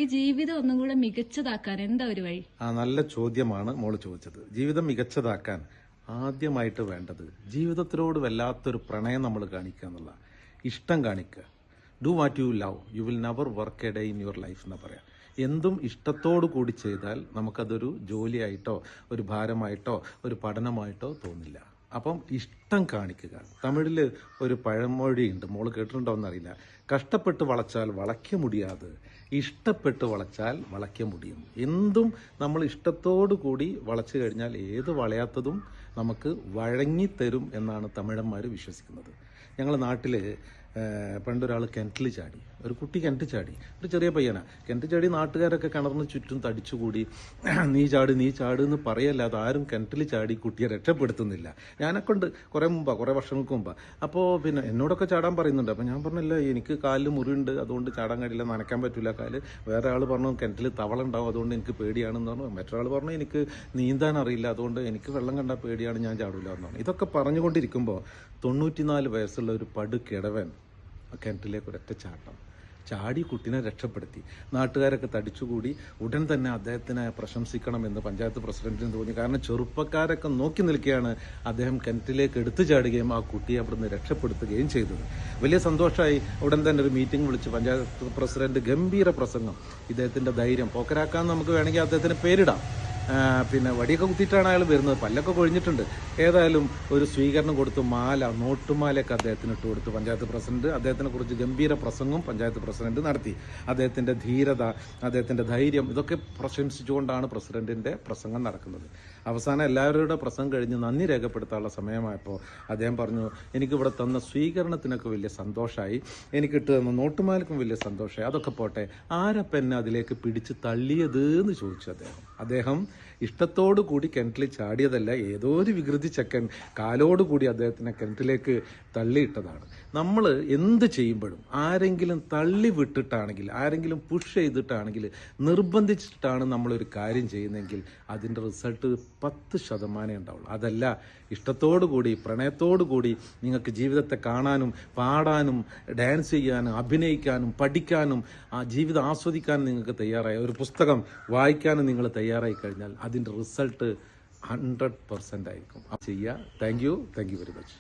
ഈ ജീവിതം ഒന്നും കൂടെ മികച്ചതാക്കാൻ എന്താ ഒരു വഴി? നല്ല ചോദ്യമാണ് മോള് ചോദിച്ചത്. ജീവിതം മികച്ചതാക്കാൻ ആദ്യമായിട്ട് വേണ്ടത് ജീവിതത്തിനോട് വല്ലാത്തൊരു പ്രണയം നമ്മൾ കാണിക്കുക എന്നുള്ള, ഇഷ്ടം കാണിക്കുക. Do what you love, you will never work A day in your life എന്ന് പറയാം. എന്തും ഇഷ്ടത്തോടു കൂടി ചെയ്താൽ നമുക്കതൊരു ജോലിയായിട്ടോ ഒരു ഭാരമായിട്ടോ ഒരു പഠനമായിട്ടോ തോന്നില്ല. അപ്പം ഇഷ്ടം കാണിക്കുക. തമിഴിൽ ഒരു പഴമൊഴിയുണ്ട്, മോള് കേട്ടിട്ടുണ്ടോ എന്നറിയില്ല. കഷ്ടപ്പെട്ട് വളച്ചാൽ വളയ്ക്ക മുടിയാതെ, ഇഷ്ടപ്പെട്ട് വളച്ചാൽ വളയ്ക്ക മുടിയും. എന്തും നമ്മൾ ഇഷ്ടത്തോടു കൂടി വളച്ചു കഴിഞ്ഞാൽ ഏത് വളയാത്തതും നമുക്ക് വഴങ്ങിത്തരും എന്നാണ് തമിഴന്മാർ വിശ്വസിക്കുന്നത്. ഞങ്ങളുടെ നാട്ടിൽ പണ്ടൊരാൾ കിണറ്റിൽ ചാടി, ഒരു കുട്ടി കിണറ്റ് ചാടി, ഒരു ചെറിയ പയ്യനാ കിണറ്റ് ചാടി. നാട്ടുകാരൊക്കെ കിണറിന് ചുറ്റും തടിച്ചുകൂടി നീ ചാട് എന്ന് പറയല്ലാതെ ആരും കിണറ്റിൽ ചാടി കുട്ടിയെ രക്ഷപ്പെടുത്തുന്നില്ല. ഞാനൊക്കെ കുറേ വർഷങ്ങൾക്ക് മുമ്പാണ്. അപ്പോൾ പിന്നെ എന്നോടൊക്കെ ചാടാൻ പറയുന്നുണ്ട്. അപ്പോൾ ഞാൻ പറഞ്ഞില്ല, എനിക്ക് കാലിൽ മുറിയുണ്ട്, അതുകൊണ്ട് ചാടാൻ കഴിയില്ല, നനയ്ക്കാൻ പറ്റില്ല കാല്. വേറെ ആൾ പറഞ്ഞു കിണറ്റിൽ തവള ഉണ്ടാവും, അതുകൊണ്ട് എനിക്ക് പേടിയാണെന്ന് പറഞ്ഞു. മറ്റൊരാൾ പറഞ്ഞു എനിക്ക് നീന്താൻ അറിയില്ല, അതുകൊണ്ട് എനിക്ക് വെള്ളം കണ്ടാൽ പേടിയാണ്, ഞാൻ ചാടില്ല എന്ന് പറഞ്ഞു. ഇതൊക്കെ പറഞ്ഞുകൊണ്ടിരിക്കുമ്പോൾ 94 വയസ്സുള്ള ഒരു പടുകിഴവൻ കിണറ്റിലേക്ക് ഒരൊറ്റ ചാടി കുട്ടീനെ രക്ഷപ്പെടുത്തി. നാട്ടുകാരൊക്കെ തടിച്ചുകൂടി. ഉടൻ തന്നെ അദ്ദേഹത്തിനെ പ്രശംസിക്കണമെന്ന് പഞ്ചായത്ത് പ്രസിഡന്റിന് തോന്നി. കാരണം ചെറുപ്പക്കാരൊക്കെ നോക്കി നിൽക്കുകയാണ്. അദ്ദേഹം കിണറ്റിലേക്ക് എടുത്തു ചാടുകയും ആ കുട്ടിയെ അവിടുന്ന് രക്ഷപ്പെടുത്തുകയും ചെയ്തത്. വലിയ സന്തോഷമായി. ഉടൻ തന്നെ ഒരു മീറ്റിംഗ് വിളിച്ച് പഞ്ചായത്ത് പ്രസിഡന്റ് ഗംഭീര പ്രസംഗം. ഇദ്ദേഹത്തിന്റെ ധൈര്യം പോക്കരാക്കാൻ നമുക്ക് വേണമെങ്കിൽ അദ്ദേഹത്തിന് പേരിടാം. പിന്നെ വടിയൊക്കെ കുത്തിയിട്ടാണ് അയാൾ വരുന്നത്, പല്ലൊക്കെ കൊഴിഞ്ഞിട്ടുണ്ട്. ഏതായാലും ഒരു സ്വീകരണം കൊടുത്തു, നോട്ടുമാലയൊക്കെ അദ്ദേഹത്തിന് ഇട്ട് കൊടുത്തു പഞ്ചായത്ത് പ്രസിഡന്റ്. അദ്ദേഹത്തിനെ കുറിച്ച് ഗംഭീര പ്രസംഗവും പഞ്ചായത്ത് പ്രസിഡന്റ് നടത്തി. അദ്ദേഹത്തിന്റെ ധീരത, അദ്ദേഹത്തിന്റെ ധൈര്യം, ഇതൊക്കെ പ്രശംസിച്ചുകൊണ്ടാണ് പ്രസിഡന്റിന്റെ പ്രസംഗം നടക്കുന്നത്. അവസാനം എല്ലാവരുടെ പ്രസംഗം കഴിഞ്ഞ് നന്ദി രേഖപ്പെടുത്താനുള്ള സമയമായപ്പോൾ അദ്ദേഹം പറഞ്ഞു, എനിക്കിവിടെ തന്ന സ്വീകരണത്തിനൊക്കെ വലിയ സന്തോഷമായി, എനിക്കിട്ട് തന്ന നോട്ടുമാലക്കും വലിയ സന്തോഷമായി. അതൊക്കെ പോട്ടെ, ആരപ്പം എന്നെ അതിലേക്ക് പിടിച്ച് തള്ളിയത് എന്ന് ചോദിച്ചു അദ്ദേഹം ഇഷ്ടത്തോടു കൂടി കിണറ്റിൽ ചാടിയതല്ല, ഏതോ ഒരു വികൃതി ചക്കൻ കാലോടുകൂടി അദ്ദേഹത്തിനെ കിണറ്റിലേക്ക് തള്ളിയിട്ടതാണ്. നമ്മൾ എന്ത് ചെയ്യുമ്പോഴും ആരെങ്കിലും തള്ളി വിട്ടിട്ടാണെങ്കിൽ, ആരെങ്കിലും പുഷ് ചെയ്തിട്ടാണെങ്കിൽ, നിർബന്ധിച്ചിട്ടാണ് നമ്മളൊരു കാര്യം ചെയ്യുന്നതെങ്കിൽ അതിൻ്റെ റിസൾട്ട് 10% ഉണ്ടാവുള്ളൂ. അതല്ല, ഇഷ്ടത്തോടു കൂടി പ്രണയത്തോടു കൂടി നിങ്ങൾക്ക് ജീവിതത്തെ കാണാനും പാടാനും ഡാൻസ് ചെയ്യാനും അഭിനയിക്കാനും പഠിക്കാനും ആ ജീവിതം ആസ്വദിക്കാനും നിങ്ങൾക്ക് തയ്യാറായ, ഒരു പുസ്തകം വായിക്കാനും നിങ്ങൾ തയ്യാറായി കഴിഞ്ഞാൽ അതിൻ്റെ റിസൾട്ട് 100% ആയിരിക്കും. ചെയ്യുക. Thank you very much.